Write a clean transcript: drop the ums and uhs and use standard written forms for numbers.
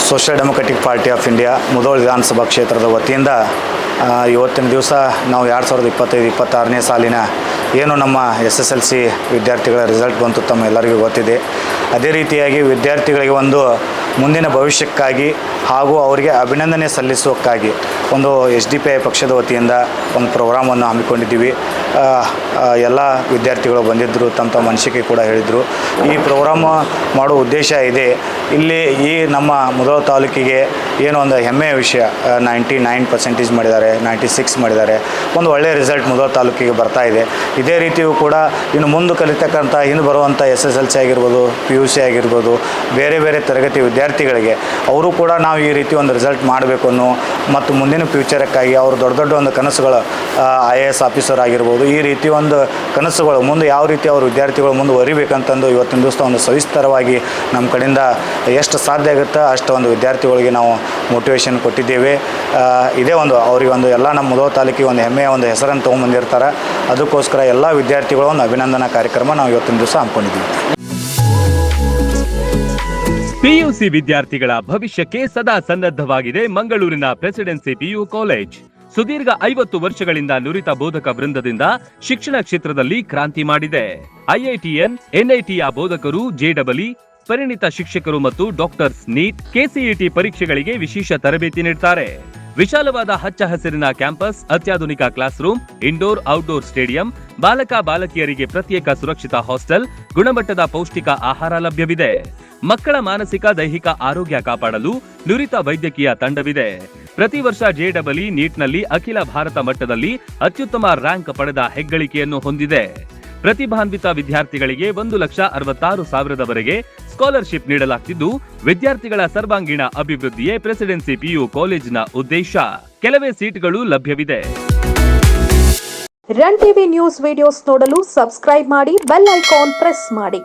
Social democratic party of India Mudhol ವಿಧಾನಸಭಾ ಕ್ಷೇತ್ರದ ವತಿಯಿಂದ ಇವತ್ತಿನ ದಿವಸ ನಾವು 2025-26ನೇ ಸಾಲಿನ ಏನು ನಮ್ಮ SSLC ವಿದ್ಯಾರ್ಥಿಗಳ ರಿಸಲ್ಟ್ ಬಂತು ತಮ್ಮ ಎಲ್ಲರಿಗೂ ಗೊತ್ತಿದೆ. ಅದೇ ರೀತಿಯಾಗಿ ವಿದ್ಯಾರ್ಥಿಗಳಿಗೆ ಒಂದು ಮುಂದಿನ ಭವಿಷ್ಯಕ್ಕಾಗಿ ಹಾಗೂ ಅವರಿಗೆ ಅಭಿನಂದನೆ ಸಲ್ಲಿಸೋಕ್ಕಾಗಿ ಒಂದು SDPI ಪಕ್ಷದ ವತಿಯಿಂದ ಒಂದು ಪ್ರೋಗ್ರಾಮನ್ನು ಹಮ್ಮಿಕೊಂಡಿದ್ದೀವಿ. ಎಲ್ಲ ವಿದ್ಯಾರ್ಥಿಗಳು ಬಂದಿದ್ದರು, ತಮ್ಮ ಅನಿಸಿಕೆ ಕೂಡ ಹೇಳಿದರು. ಈ ಪ್ರೋಗ್ರಾಮ್ ಮಾಡೋ ಉದ್ದೇಶ ಇದೆ, ಇಲ್ಲಿ ಈ ನಮ್ಮ ಮುಧೋಳ ತಾಲೂಕಿಗೆ ಏನೋ ಒಂದು ಹೆಮ್ಮೆಯ ವಿಷಯ, 99% ಮಾಡಿದ್ದಾರೆ, 96 ಮಾಡಿದ್ದಾರೆ. ಒಂದು ಒಳ್ಳೆಯ ರಿಸಲ್ಟ್ ಮುಧೋಳ ತಾಲೂಕಿಗೆ ಬರ್ತಾ ಇದೆ. ಇದೇ ರೀತಿಯೂ ಕೂಡ ಇನ್ನು ಮುಂದೆ ಕಲಿತಕ್ಕಂಥ ಇನ್ನು ಬರುವಂಥ SSLC ಆಗಿರ್ಬೋದು, PUC ಆಗಿರ್ಬೋದು, ಬೇರೆ ಬೇರೆ ತರಗತಿ ವಿದ್ಯಾರ್ಥಿಗಳಿಗೆ ಅವರು ಕೂಡ ನಾವು ಈ ರೀತಿ ಒಂದು ರಿಸಲ್ಟ್ ಮಾಡಬೇಕು ಅನ್ನೋ ಮತ್ತು ಮುಂದಿನ ಫ್ಯೂಚರ್ಕ್ಕಾಗಿ ಅವರು ದೊಡ್ಡ ದೊಡ್ಡ ಒಂದು ಕನಸುಗಳು, IAS ಆಫೀಸರ್ ಆಗಿರ್ಬೋದು, ಈ ರೀತಿ ಒಂದು ಕನಸುಗಳು ಮುಂದೆ ಯಾವ ರೀತಿ ಅವರು ವಿದ್ಯಾರ್ಥಿಗಳು ಮುಂದುವರಿಬೇಕಂತಂದು ಇವತ್ತಿನ ದಿವಸ ಒಂದು ಸವಿಸ್ತರವಾಗಿ ನಮ್ಮ ಕಡೆಯಿಂದ ಎಷ್ಟು ಸಾಧ್ಯ ಆಗುತ್ತೋ ಅಷ್ಟು ಒಂದು ವಿದ್ಯಾರ್ಥಿಗಳಿಗೆ ನಾವು ಮೋಟಿವೇಶನ್ ಕೊಟ್ಟಿದ್ದೇವೆ. ಇದೇ ಒಂದು ಅವರಿಗೆ ಒಂದು ಎಲ್ಲ ನಮ್ಮ ಮುಧೋಳ ತಾಲೂಕಿಗೆ ಒಂದು ಹೆಮ್ಮೆಯ ಒಂದು ಹೆಸರನ್ನು ತೊಗೊಂಬಂದಿರ್ತಾರೆ. ಅದಕ್ಕೋಸ್ಕರ ಎಲ್ಲ ವಿದ್ಯಾರ್ಥಿಗಳು ಒಂದು ಅಭಿನಂದನಾ ಕಾರ್ಯಕ್ರಮ ನಾವು ಇವತ್ತಿನ ದಿವಸ ಹಮ್ಮಿಕೊಂಡಿದ್ದೀವಿ. PUC ವಿದ್ಯಾರ್ಥಿಗಳ ಭವಿಷ್ಯಕ್ಕೆ ಸದಾ ಸನ್ನದ್ಧವಾಗಿದೆ ಮಂಗಳೂರಿನ ಪ್ರೆಸಿಡೆನ್ಸಿ PU ಕಾಲೇಜ್. ಸುದೀರ್ಘ 50 ವರ್ಷಗಳಿಂದ ನುರಿತ ಬೋಧಕ ವೃಂದದಿಂದ ಶಿಕ್ಷಣ ಕ್ಷೇತ್ರದಲ್ಲಿ ಕ್ರಾಂತಿ ಮಾಡಿದೆ. IITN, NITಯ ಬೋಧಕರು, JEE, ಪರಿಣಿತ ಶಿಕ್ಷಕರು ಮತ್ತು ಡಾಕ್ಟರ್ಸ್, ನೀಟ್, KCET ಪರೀಕ್ಷೆಗಳಿಗೆ ವಿಶೇಷ ತರಬೇತಿ ನೀಡುತ್ತಾರೆ. ವಿಶಾಲವಾದ ಹಚ್ಚ ಹಸಿರಿನ ಕ್ಯಾಂಪಸ್, ಅತ್ಯಾಧುನಿಕ class room, indoor outdoor stadium, ಬಾಲಕ ಬಾಲಕಿಯರಿಗೆ ಪ್ರತ್ಯೇಕ ಸುರಕ್ಷಿತ ಹಾಸ್ಟೆಲ್, ಗುಣಮಟ್ಟದ ಪೌಷ್ಟಿಕ ಆಹಾರ ಲಭ್ಯವಿದೆ. ಮಕ್ಕಳ ಮಾನಸಿಕ ದೈಹಿಕ ಆರೋಗ್ಯ ಕಾಪಾಡಲು ನುರಿತ ವೈದ್ಯಕೀಯ ತಂಡವಿದೆ. ಪ್ರತಿ ವರ್ಷ JEE, ನೀಟ್ನಲ್ಲಿ ಅಖಿಲ ಭಾರತ ಮಟ್ಟದಲ್ಲಿ ಅತ್ಯುತ್ತಮ ರ್ಯಾಂಕ್ ಪಡೆದ ಹೆಗ್ಗಳಿಕೆಯನ್ನು ಹೊಂದಿದೆ. ಪ್ರತಿಭಾನ್ವಿತ ವಿದ್ಯಾರ್ಥಿಗಳಿಗೆ 1,66,000ವರೆಗೆ ಸ್ಕಾಲರ್ಶಿಪ್ ನೀಡಲಾಗುತ್ತಿದ್ದು, ವಿದ್ಯಾರ್ಥಿಗಳ ಸರ್ವಾಂಗೀಣ ಅಭಿವೃದ್ಧಿಯೇ ಪ್ರೆಸಿಡೆನ್ಸಿ PU ಕಾಲೇಜಿನ ಉದ್ದೇಶ. ಕೆಲವೇ ಸೀಟ್ಗಳು ಲಭ್ಯವಿದೆ. ರನ್ ಟಿವಿ ನ್ಯೂಸ್ ವಿಡಿಯೋಸ್ ನೋಡಲು ಸಬ್ಸ್ಕ್ರೈಬ್ ಮಾಡಿ, ಬೆಲ್ ಐಕಾನ್ ಪ್ರೆಸ್ ಮಾಡಿ.